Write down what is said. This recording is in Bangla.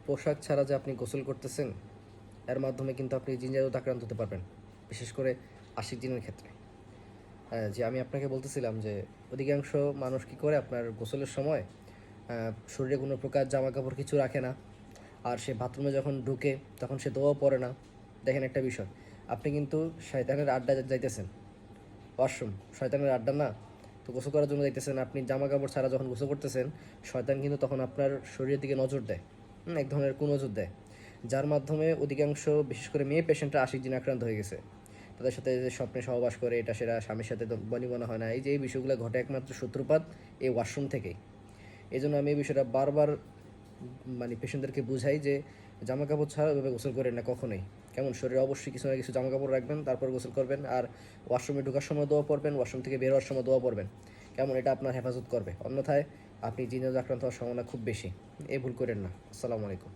পোশাক ছাড়া যে আপনি গোসল করতেছেন, এর মাধ্যমে কিন্তু আপনি জিনজারুতে আক্রান্ত হতে পারবেন, বিশেষ করে আশিক জিনের ক্ষেত্রে। যে আমি আপনাকে বলতেছিলাম যে অধিকাংশ মানুষ কী করে আপনার গোসলের সময় শরীরে কোনো প্রকার জামা কাপড় কিছু রাখে না, আর সে বাথরুমে যখন ঢুকে তখন সে দোয়াও পড়ে না। দেখেন একটা বিষয়, আপনি কিন্তু শয়তানের আড্ডা যাইতেছেন, ওয়াশরুম শয়তানের আড্ডা না, তো গোসল করার জন্য যাইতেছেন, আপনি জামা কাপড় ছাড়া যখন গোসল করতেছেন, শয়তান কিন্তু তখন আপনার শরীরের দিকে নজর দেয়, এক ধরনের কুনজর দেয়, যার মাধ্যমে অধিকাংশ বিশেষ করে মেয়ে পেশেন্টরা আশিক জিনে আক্রান্ত হয়ে গেছে। তাদের সাথে যে স্বপ্নে সহবাস করে, এটা সেরা স্বামীর সাথে বনিবনা হয় না, এই যে এই বিষয়গুলো ঘটে একমাত্র সূত্রপাত এই ওয়াশরুম থেকেই। এই জন্য আমি এই বিষয়টা বারবার মানে পেশেন্টদেরকে বুঝাই যে জামা কাপড় ছাড়া ওইভাবে গোসল করেন না কখনোই। কেমন, শরীরে অবশ্যই কিছু না কিছু জামা কাপড় রাখবেন, তারপর গোসল করবেন। আর ওয়াশরুমে ঢোকার সময় দোয়া পড়বেন, ওয়াশরুম থেকে বের হওয়ার সময় দোয়া পড়বেন। কেমন, এটা আপনার হেফাজত করবে, অন্যথায় আপনি জিনে আক্রান্ত হওয়ার সম্ভাবনা খুব বেশি। এই ভুল করেন না। আসসালামু আলাইকুম।